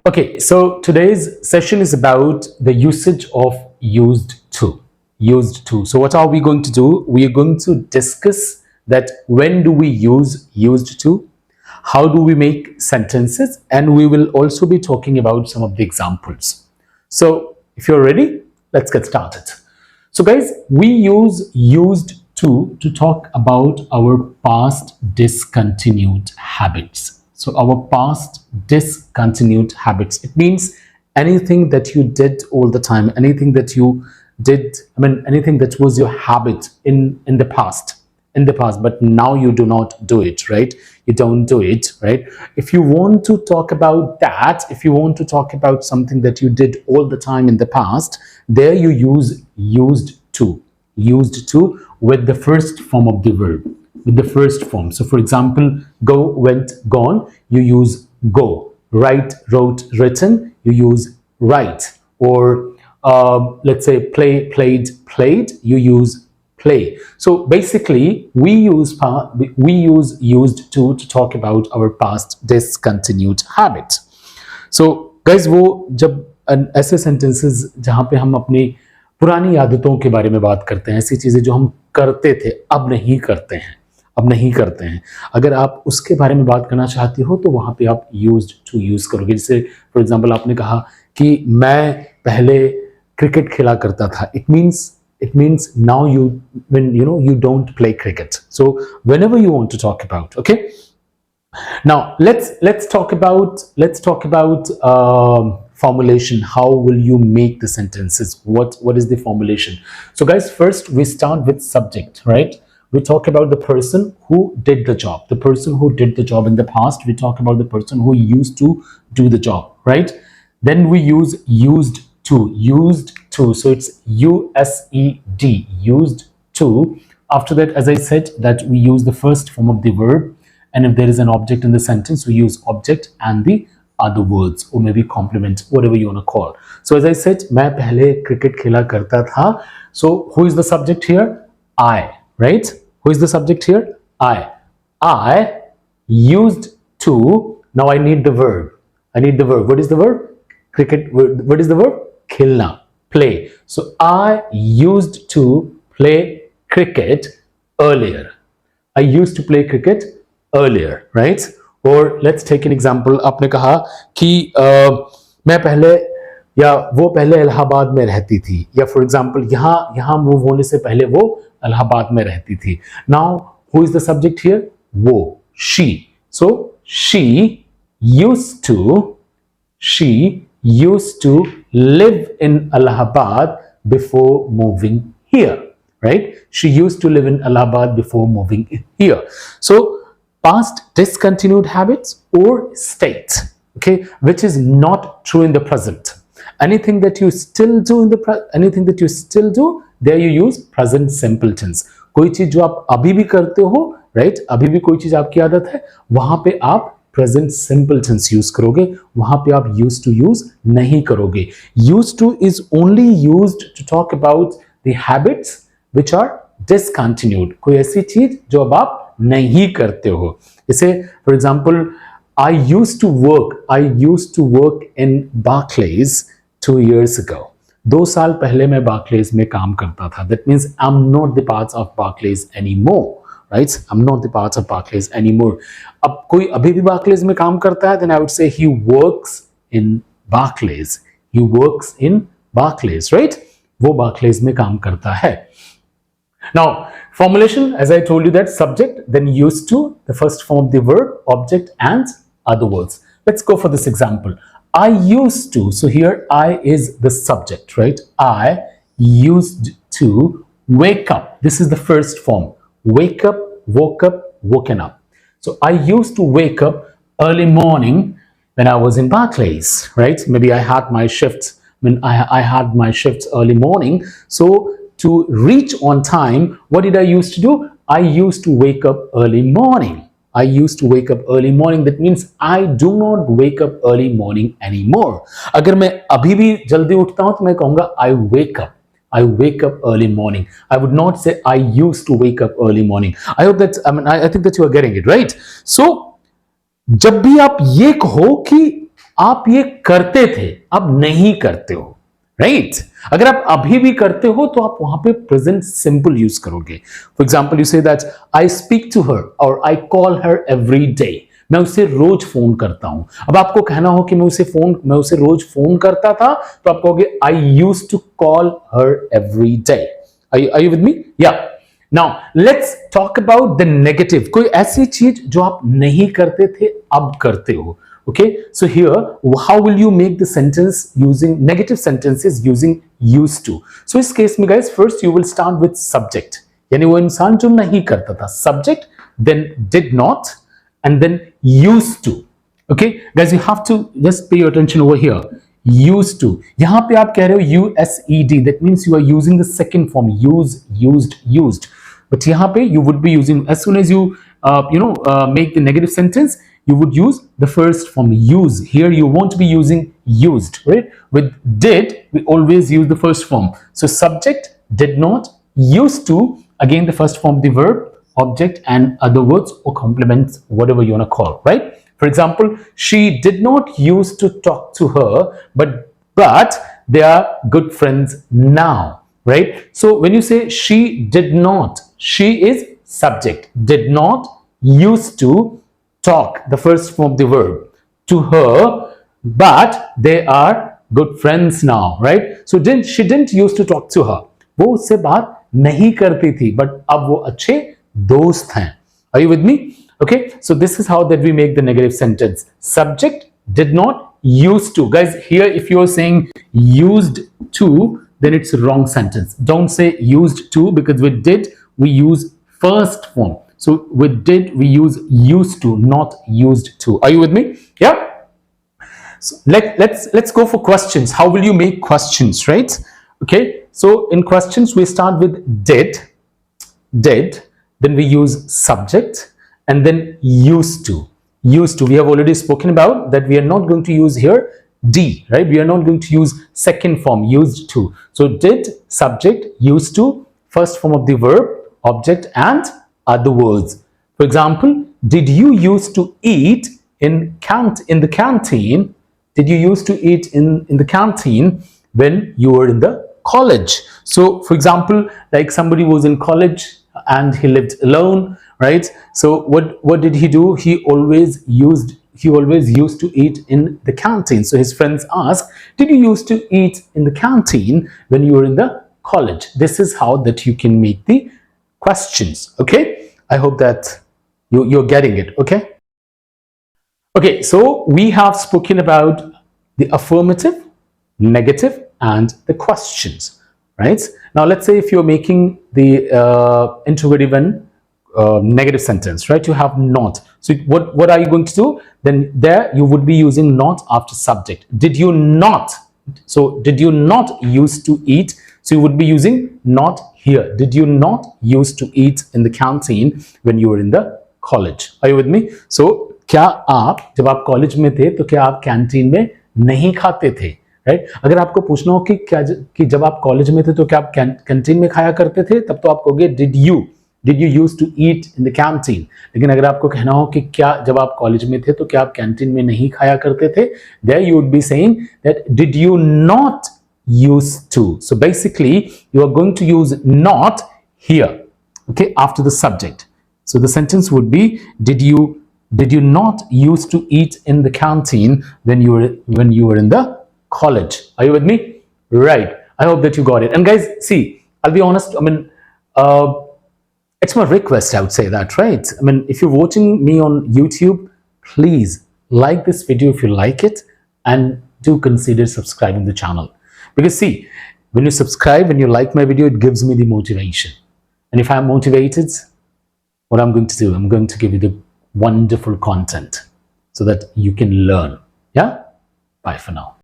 Okay, so today's session is about the usage of used to. Used to. So what are we going to do? We are going to discuss that when do we use used to, how do we make sentences, and we will also be talking about some of the examples. So if you're ready, let's get started. So guys, we use used to talk about our past discontinued habits. So our past discontinued habits. It means anything that you did all the time, anything that you did, anything that was your habit in the past, but now you do not do it, right? You don't do it, right? If you want to talk about that, if you want to talk about something that you did all the time in the past, there you use used to with the first form of the verb, with the first form. So for example, go, went, gone, you use go. Write, wrote, written, you use write. Or let's say play, played, played, you use play. So basically we use used to talk about our past discontinued habit. So guys, वो जब ऐसे sentences जहाँ पे हम अपनी पुरानी आदतों के बारे में बात करते हैं, ऐसी चीजें जो हम करते थे अब नहीं करते हैं, अगर आप उसके बारे में बात करना चाहते हो तो वहां पे आप used to यूज करोगे. जैसे फॉर एग्जांपल आपने कहा कि मैं पहले क्रिकेट खेला करता था. it means now you don't play cricket. So whenever you want to talk about, okay, now let's talk about formulation. How will you make the sentences? What is the formulation? So guys, first we start with subject, right? We talk about the person who did the job, in the past. We talk about the person who used to do the job, right? Then we use used to, so it's USED, used to. After that, as I said, that we use the first form of the verb, and if there is an object in the sentence, we use object and the other words, or maybe complement, whatever you want to call. So as I said, मैं पहले cricket खेला करता था. So who is the subject here? I, right? Who is the subject here? I used to. Now I need the verb. What is the verb? Cricket. What is the verb? Khilna, play. So I used to play cricket earlier. Right? Or let's take an example. आपने कहा कि मैं पहले या वो पहले इलाहाबाद में रहती थी, या फॉर एग्जाम्पल यहाँ मूव होने से पहले वो इलाहाबाद में रहती थी. Now who is the subject here? वो, she. So she used to live in Allahabad before moving here, right? She used to live in Allahabad before moving here. So past discontinued habits or state, okay, which is not true in the present. Anything that you still do there you use present simple tense. कोई चीज जो आप अभी भी करते हो, right? अभी भी कोई चीज आपकी आदत है, वहां पे आप प्रेजेंट सिंपल टेंस यूज करोगे, वहां पे आप यूज्ड टू यूज नहीं करोगे. Used to is only used to talk about the habits which are discontinued. कोई ऐसी चीज जो अब आप नहीं करते हो. जैसे for example, I used to work in Barclays 2 years ago. 2 साल पहले मैं बार्कलेज में काम करता था. That means I am not the part of Barclays anymore. Right? I'm not the part of Barclays anymore. अब कोई अभी भी Barclays में काम करता है, then I would say he works in Barclays. Right? वो Barclays में काम करता है. Now, formulation, as I told you, that subject, then used to, the first form of the verb, object, and other words. Let's go for this example. I used to. So here, I is the subject, right? I used to wake up. This is the first form. Wake up, woke up, woken up. So I used to wake up early morning when I was in Barclays, right? Maybe I had my shifts. I had my shifts early morning. So to reach on time, what did I used to do? I used to wake up early morning. That means I do not wake up early morning anymore. अगर मैं अभी भी जल्दी उठता हूं तो मैं कहूंगा I wake up. I wake up early morning. I would not say I used to wake up early morning. I hope that, I think that you are getting it, right? So, जब भी आप ये कहो कि आप ये करते थे, अब नहीं करते हो, राइट? अगर आप अभी भी करते हो तो आप वहां पे प्रेजेंट सिंपल यूज करोगे. For example, you say that I speak to her और I call her every day. मैं उसे रोज फोन करता हूं. अब आपको कहना हो कि मैं उसे रोज फोन करता था, तो आप कहोगे I used to call her every day. Are you with me? Yeah. Now let's talk about the negative. कोई ऐसी चीज जो आप नहीं करते थे, अब करते हो. Okay, so here how will you make the sentence using negative sentences using used to? So इस केस में guys, first you will start with subject. यानी वो इंसान जो नहीं करता था, subject, then did not, and then used to. Okay guys, you have to just pay your attention over here. Used to, यहां पे आप कह रहे हो used, that means you are using the second form, used. But यहाँ पे you would be using, as soon as you make the negative sentence, you would use the first form, use. Here you won't be using used, right? With did, we always use the first form. So subject, did not, used to, again the first form of the verb, object, and other words or complements, whatever you want to call, right? For example, she did not used to talk to her, but they are good friends now, right? So when you say she did not, she is subject. Did not used to talk, the first form of the verb, to her, but they are good friends now, right? So she didn't used to talk to her. वो उससे बात नहीं करती थी, but अब वो अच्छे दोस्त हैं. Are you with me? Okay, so this is how that we make the negative sentence. Subject, did not, used to. Guys, here if you're saying used to, then it's a wrong sentence. Don't say used to, because with did we use first form. So with did we use used to, not used to. Are you with me? Yeah. So let's go for questions. How will you make questions, right? Okay, so in questions we start with did, then we use subject, and then used to. We have already spoken about that we are not going to use here D, right? We are not going to use second form, used to. So did, subject, used to, first form of the verb, object, and other words. For example, did you used to eat in the canteen? Did you used to eat in the canteen when you were in the college? So for example, like somebody was in college and he lived alone, right? So what did he do? He always used to eat in the canteen. So his friends ask, did you used to eat in the canteen when you were in the college? This is how that you can make the questions. Okay, I hope that you're getting it. Okay, so we have spoken about the affirmative, negative, and the questions, right? Now let's say if you're making the interrogative and negative sentence, right? You have not. So what are you going to do? Then there you would be using not after subject. Did you not? So did you not used to eat? So you would be using not here. Did you not used to eat in the canteen when you were in the college? Are you with me? So क्या आप जब आप college में थे तो क्या आप canteen में नहीं खाते थे, राइट? अगर आपको पूछना हो कि जब आप कॉलेज में थे तो क्या आप कैंटीन में खाया करते थे, तब तो आप कहोगे did you use to eat in the canteen. लेकिन अगर आपको कहना हो कि क्या जब आप कॉलेज में थे तो क्या आप कैंटीन में नहीं खाया करते थे, there you would be saying that did you not use to. So basically you are going to use not here, okay, after the subject. So the sentence would be did you not used to eat in the canteen when you were in the college? Are you with me? Right, I hope that you got it. And guys, see, I'll be honest, I mean, it's my request, I would say that, right? I mean, if you're watching me on YouTube, please like this video if you like it, and do consider subscribing the channel, because see, when you subscribe, when you like my video, it gives me the motivation. And if I'm motivated, what I'm going to do, I'm going to give you the wonderful content so that you can learn. Yeah, bye for now.